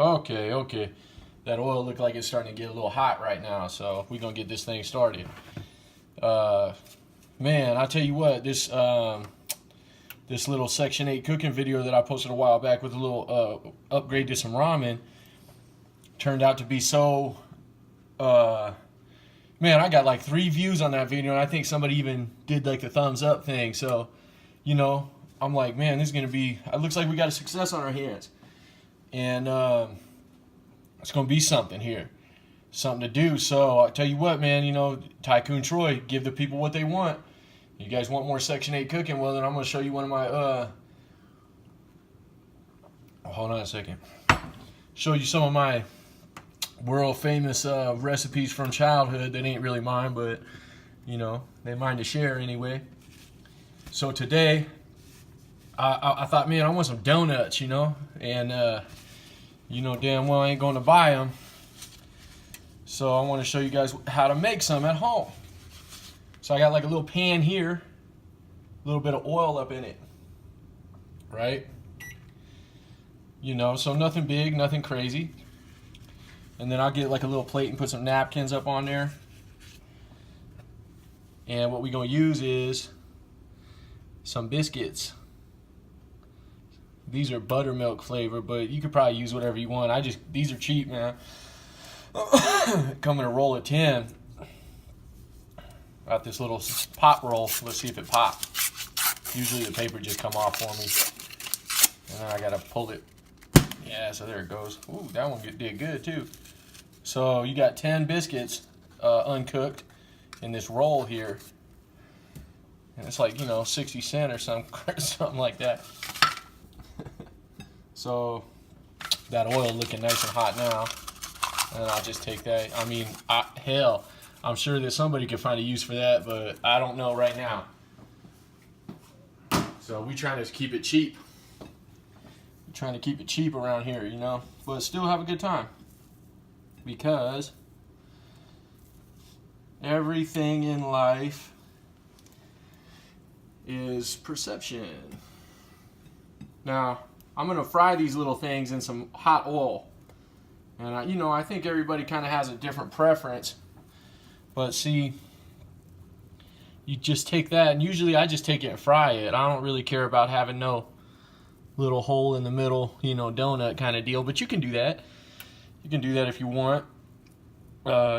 Okay, okay. That oil looked like it's starting to get a little hot right now, so we're gonna get this thing started. Uh, Man, I tell you what, this little Section 8 cooking video that I posted a while back with a little upgrade to some ramen turned out to be so. Man, I got like 3 views on that video, and I think somebody even did like the thumbs up thing. So, you know, I'm like, man, this is gonna be. It looks like we got a success on our hands, and it's gonna be something here, something to do. So I tell you what, man, you know, Tycoon Troy, give the people what they want. You guys want more Section 8 cooking? Well, then I'm gonna show you one of my. Hold on a second. Show you some of my world famous recipes from childhood that ain't really mine, but you know, they mine to share anyway. So today I thought, man, I want some donuts, you know, and you know damn well I ain't going to buy them, so I want to show you guys how to make some at home. So I got like a little pan here, a little bit of oil up in it, right? You know, so nothing big, nothing crazy. And then I'll get like a little plate and put some napkins up on there. And what we're gonna use is some biscuits. These are buttermilk flavor, but you could probably use whatever you want. These are cheap, man. Come in a roll of 10. Got this little pop roll. Let's see if it pops. Usually the paper just come off for me. And then I gotta pull it. Yeah, so there it goes. Ooh, that one did good too. So you got 10 biscuits uncooked in this roll here. And it's like, you know, 60 cents or something like that. So that oil looking nice and hot now. And I'll just take that. I mean, hell, I'm sure that somebody could find a use for that, but I don't know right now. So we trying to keep it cheap. We're trying to keep it cheap around here, you know, but still have a good time. Because everything in life is perception. Now, I'm gonna fry these little things in some hot oil. And you know, I think everybody kind of has a different preference. But see, you just take that, and usually I just take it and fry it. I don't really care about having no little hole in the middle, you know, donut kind of deal. But you can do that. You can do that if you want.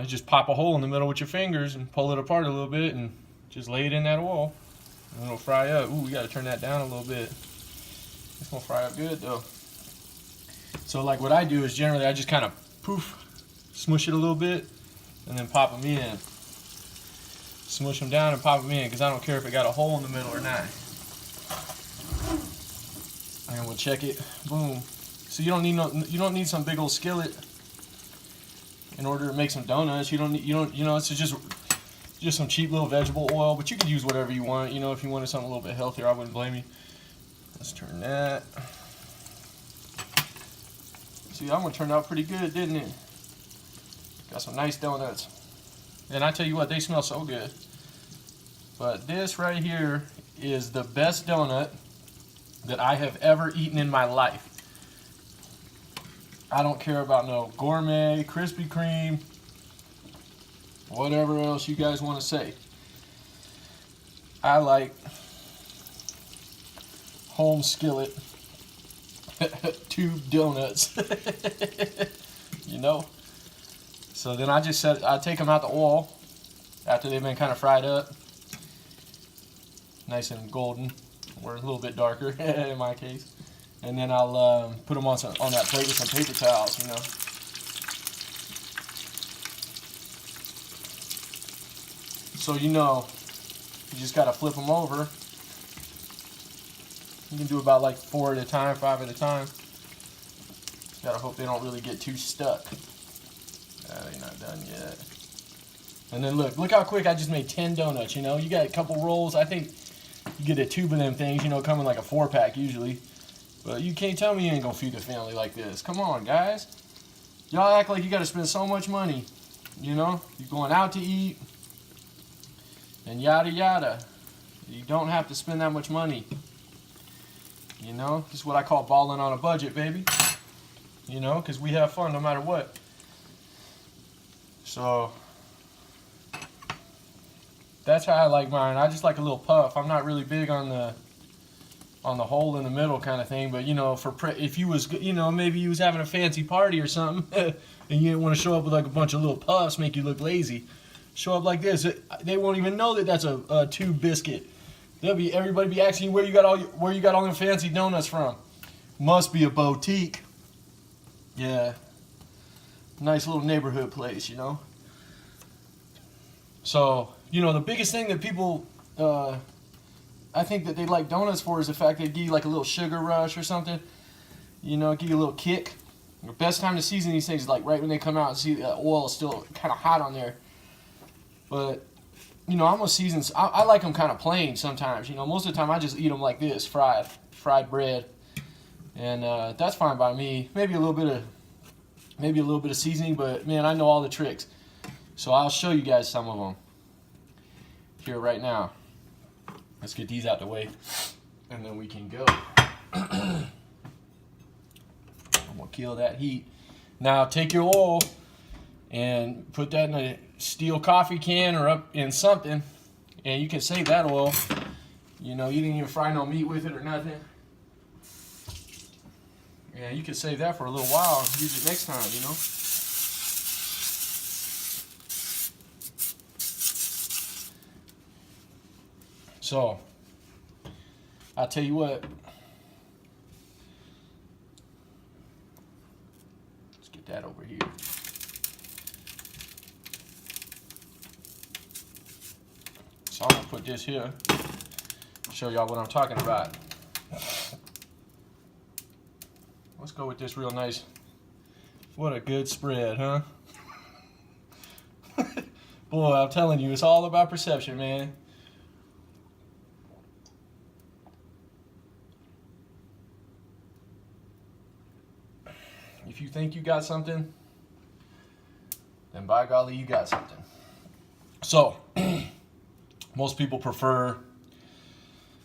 Just pop a hole in the middle with your fingers and pull it apart a little bit and just lay it in that oil. And it'll fry up. Ooh, we got to turn that down a little bit. It's going to fry up good though. So like what I do is generally I just kind of poof, smush it a little bit and then pop them in. Smush them down and pop them in because I don't care if it got a hole in the middle or not. And we'll check it. Boom. So you don't need some big old skillet in order to make some donuts. You know, it's just some cheap little vegetable oil, but you could use whatever you want. You know, if you wanted something a little bit healthier, I wouldn't blame you. Let's turn that. See, that one turned out pretty good, didn't it? Got some nice donuts. And I tell you what, they smell so good. But this right here is the best donut that I have ever eaten in my life. I don't care about no gourmet, Krispy Kreme, whatever else you guys want to say. I like home skillet tube donuts. You know? So then I take them out the oil after they've been kind of fried up. Nice and golden, or a little bit darker in my case. And then I'll put them on that plate with some paper towels, you know. So you know, you just gotta flip them over. You can do about like 4 at a time, 5 at a time. Gotta hope they don't really get too stuck. They're not done yet. And then look how quick I just made 10 donuts, you know. You got a couple rolls. I think you get a tube of them things, you know, coming like a 4-pack usually. But you can't tell me you ain't gonna feed the family like this. Come on, guys. Y'all act like you gotta spend so much money. You know, you're going out to eat and yada yada. You don't have to spend that much money. You know, this is what I call balling on a budget, baby. you know, because we have fun no matter what. So that's how I like mine. I just like a little puff. I'm not really big on the hole in the middle kind of thing, but you know, if you was, you know, maybe you was having a fancy party or something and you didn't want to show up with like a bunch of little puffs, make you look lazy, show up like this. They won't even know that that's a tube biscuit. Everybody be asking you where you got all them fancy donuts from. Must be a boutique. Yeah, nice little neighborhood place, you know. So, you know, the biggest thing that people, I think that they like donuts for is the fact they give you like a little sugar rush or something. You know, give you a little kick. The best time to season these things is like right when they come out and see the oil is still kind of hot on there. But, you know, I'm gonna season. I like them kind of plain sometimes. You know, most of the time I just eat them like this, fried bread, and that's fine by me. Maybe a little bit of seasoning, but man, I know all the tricks. So I'll show you guys some of them here right now. Let's get these out the way, and then we can go. I'm gonna kill that heat. Now take your oil and put that in a steel coffee can or up in something, and you can save that oil. You know, you didn't even fry no meat with it or nothing. Yeah, you can save that for a little while and use it next time, you know. So, I'll tell you what. Let's get that over here. So I'm going to put this here, show y'all what I'm talking about. Let's go with this real nice. What a good spread, huh? Boy, I'm telling you, it's all about perception, man. If you think you got something, then by golly, you got something. So, most people prefer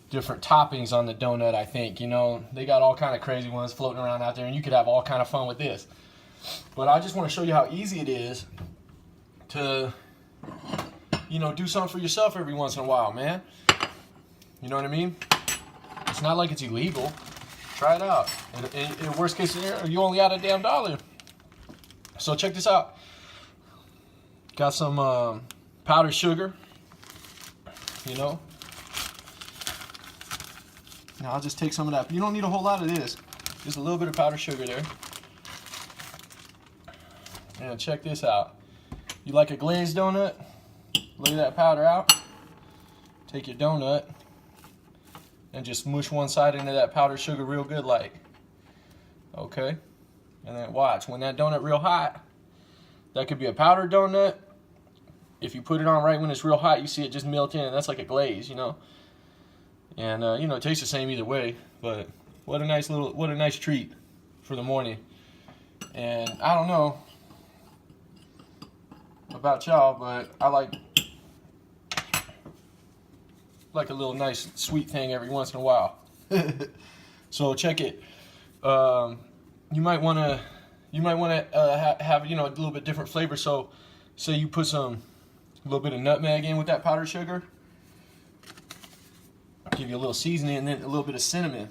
different toppings on the donut, I think. You know, they got all kind of crazy ones floating around out there, and you could have all kind of fun with this. But I just want to show you how easy it is to, you know, do something for yourself every once in a while, man. You know what I mean? It's not like it's illegal. Try it out. In worst case scenario, you only out a damn $1. So check this out. Got some powdered sugar. You know. Now I'll just take some of that. You don't need a whole lot of this. Just a little bit of powdered sugar there. And check this out. You like a glazed donut? Lay that powder out. Take your donut and just mush one side into that powdered sugar real good like. Okay. And then watch, when that donut real hot, that could be a powdered donut. If you put it on right when it's real hot, you see it just melt in, and that's like a glaze, you know. And you know, it tastes the same either way, but what a nice treat for the morning. And I don't know about y'all, but I like a little nice sweet thing every once in a while. So check it. You might want to have, you know, a little bit different flavor. So say you put a little bit of nutmeg in with that powdered sugar. Give you a little seasoning, and then a little bit of cinnamon,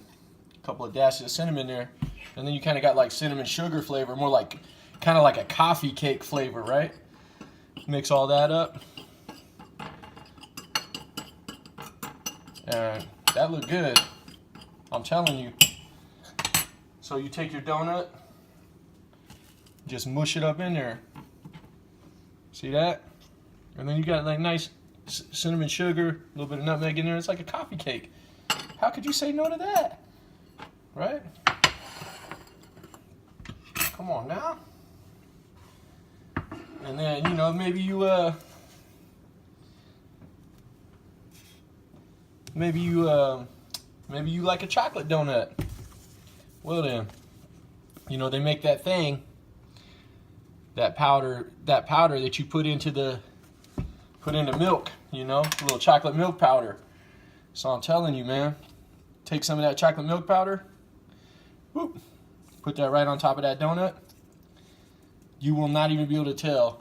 a couple of dashes of cinnamon there, and then you kind of got like cinnamon sugar flavor, more like kind of like a coffee cake flavor, right? Mix all that up. And that looked good, I'm telling you. So you take your donut, just mush it up in there. See that? And then you got like nice cinnamon sugar, a little bit of nutmeg in there. It's like a coffee cake. How could you say no to that? Right? Come on now. And then, you know, maybe you like a chocolate donut. Well then, you know, they make that thing, that powder that you put into milk, you know, a little chocolate milk powder. So I'm telling you, man, take some of that chocolate milk powder, whoop, Put that right on top of that donut. You will not even be able to tell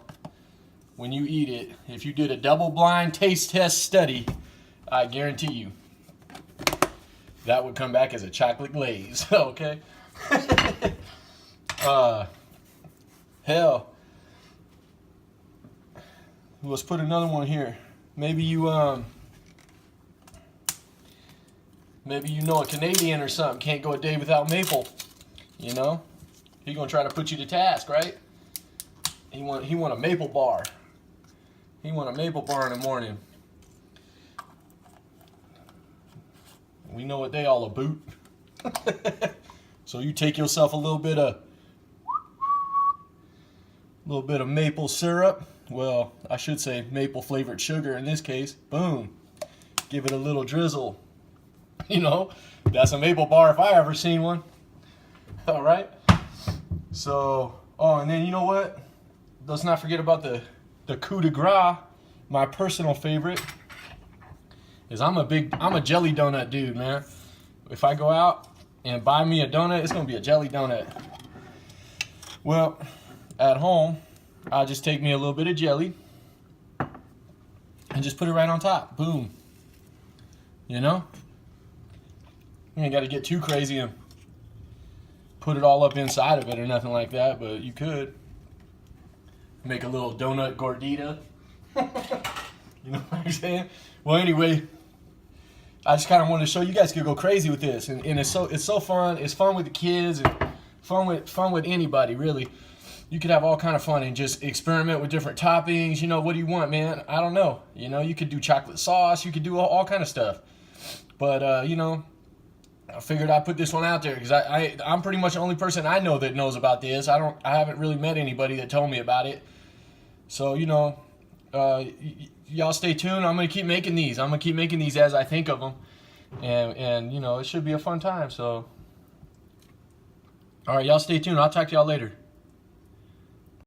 when you eat it. If you did a double-blind taste test study, I guarantee you that would come back as a chocolate glaze. Okay. Hell, let's put another one here. Maybe you know a Canadian or something can't go a day without maple. You know, he's gonna try to put you to task, right? He want a maple bar. He want a maple bar in the morning. We know what they all about. So you take yourself a little bit of maple syrup. Well, I should say maple flavored sugar in this case. Boom. Give it a little drizzle. You know, that's a maple bar if I ever seen one. All right. So, oh, and then you know what? Let's not forget about the coup de grace. My personal favorite is I'm a jelly donut dude, man. If I go out and buy me a donut, it's gonna be a jelly donut. Well, at home, I'll just take me a little bit of jelly and just put it right on top. Boom. You know? You ain't got to get too crazy and put it all up inside of it or nothing like that, but you could. Make a little donut gordita. You know what I'm saying? Well, anyway, I just kind of wanted to show you guys could go crazy with this, and it's so fun. It's fun with the kids and fun with anybody really. You could have all kind of fun and just experiment with different toppings. You know, what do you want, man? I don't know. You know, you could do chocolate sauce. You could do all kind of stuff. But you know, I figured I'd put this one out there because I'm pretty much the only person I know that knows about this. I haven't really met anybody that told me about it. So, you know, y'all stay tuned. I'm gonna keep making these. I'm gonna keep making these as I think of them, and you know, it should be a fun time. So, all right, y'all stay tuned. I'll talk to y'all later.